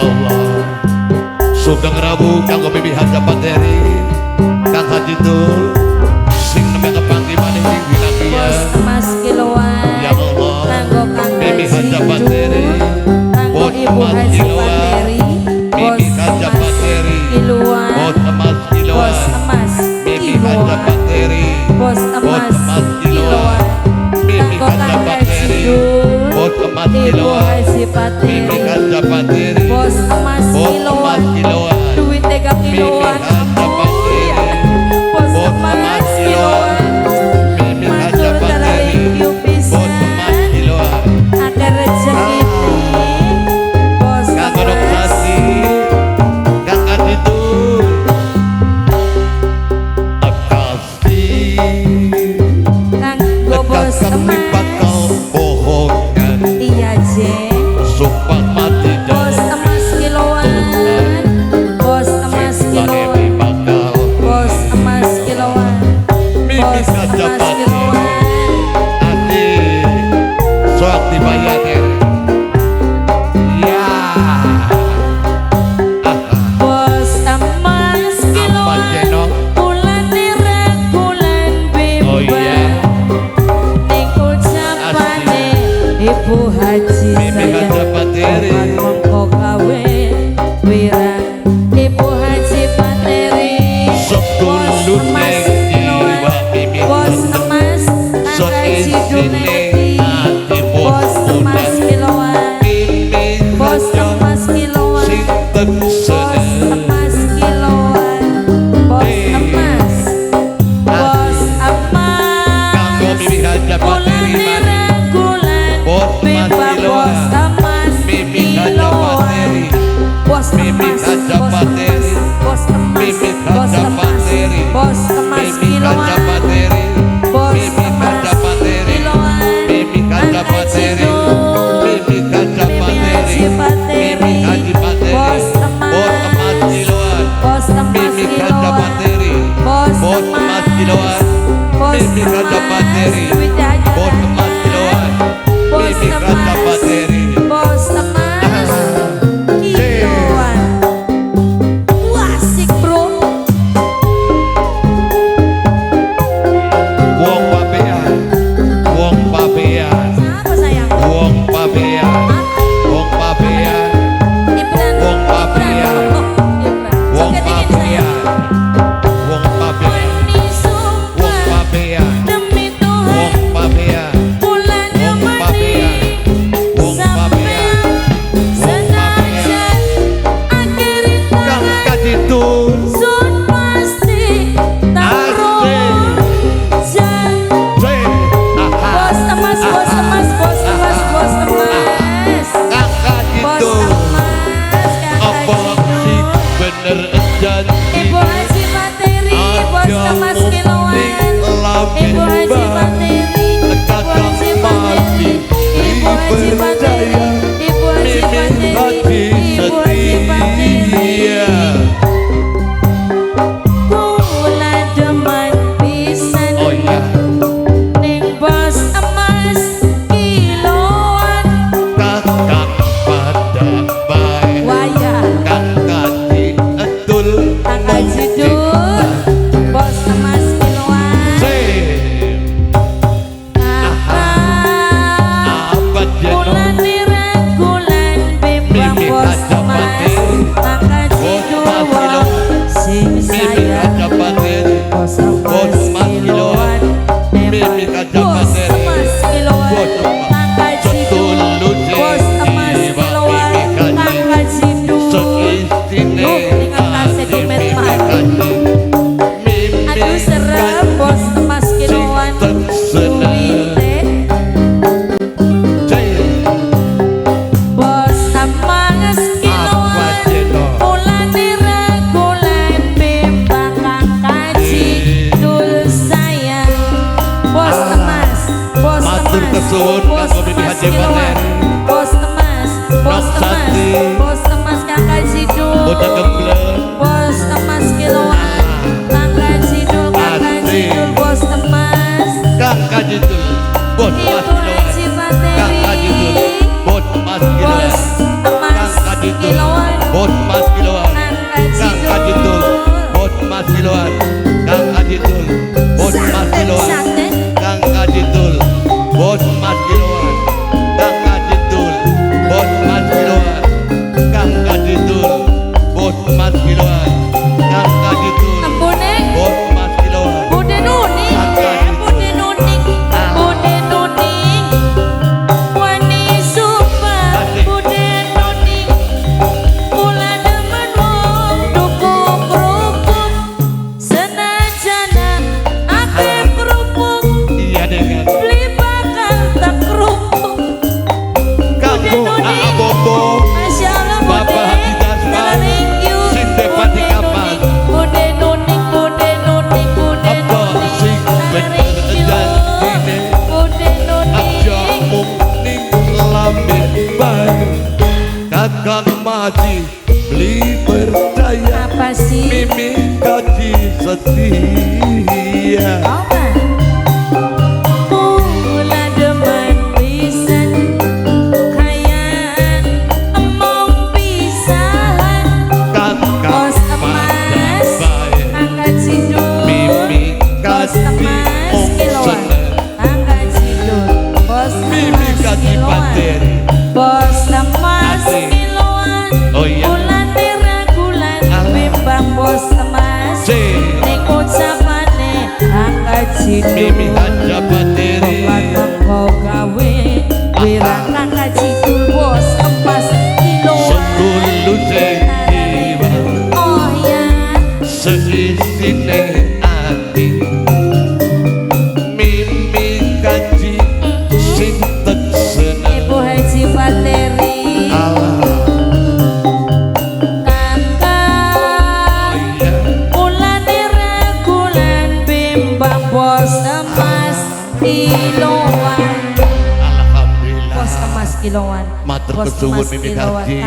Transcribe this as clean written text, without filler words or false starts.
Allah Sugeng Rabu kanggo Bibi Haja Pateri Kang Haji Tul sing nembe kepanti maneh ing wilayah Bos emas kiloan ya Allah kanggo Kang Bibi Haja Haji Pateri kanggo Ibu Haji Pateri Bibi Haja Pateri kiloan bos emas kiloan bos emas Bibi Haja Pateri bos emas kiloan Bibi kanggo Haja Kang Pateri Haji bos emas Ibu kiloan Haji Bibi Pateri Haja Pateri bos emas kiloan duit 3 kiloan bos emas kiloan matur thank you pisan agar rezeki bos emas kanggo bos emas iya je bos emas kiloan bos emas kiloan bos emas kiloan bos emas kiloan bos emas kiloan bulan bulan bimbang ning ucapane Ibu Haji sayang mongko gawe wirang Ibu Haji Pateri bos emas kiloan bos emas angka siduneti bos emas kiloan bos emas kiloan bos emas kiloan bos emas bos emas bulan renggulan bimbang bos emas kiloan bos emas bos emas bos emas bos emas kiloan bos emas kiloan angka sidun Bibi Haji Pateri bos emas bos emas kiloan bos emas bos emas duit aja bos emas bos emas kiloan wasik bro apa sayang Ibran Ibran Wani sumpah demi Tuhan bulan Jumadi sampean senajan akhirin tangan sun pasti taruh jan bos emas bos emas bos emas bos emas bos emas bener janji Ibu Haji Pateri bos emas kiloan Ibu Haji Pateri Ibu Haji Pateri Ibu Haji Pateri Ibu Haji Pateri Ibu Haji Pateri kula demen pisan ning bos emas kiloan kakak pada baik wayah kakak diedul Kang Haji Dul bos emas kiloan bulan renggulan bimbang bos emas angka sidul sing sayang bos emas kiloan memang bos emas kiloan angka sidul bos emas kiloan angka sidul tinggal kasih komet aduh serem bos emas kiloan duite bos emas kiloan bulan renggulan bimbang Kang Haji Dul sayang bos emas bos emas bos emas kiloan bos emas bos emas bos emas Kang Haji Dul bos emas kiloan Kang Haji Dul bos emas Kang Haji Dul bos Ibu Haji Pateri bos emas bos emas kiloan Kakang Maji beli percaya, Apa sih? Mimi gaji setia. Apa? Mula demen pisan kayaan emong pisahan Kakang Bos emas baik, angkat sidul Mimi Bos gaji emas kiloan angkat sidul Bos Mimi emas gaji kiloan materi. Bos emas Asik. kiloan Oh iya. Bulan piragulan Alah. bimbang bos emas Si ning ucapane angkat sidul Mimi aja materi. kau gawe wirang angkat sidul bos emas kiloan Sepuluh jiwa Oh ya seisine ati, Mimi gaji sing teksena. Ibu Haji Fateri Allah kakak iya. bulan ragulan bimbang bos emas kiloan Alhamdulillah. bos emas kiloan Matur Bos kesuwun emas Mimi kiloan. Gaji.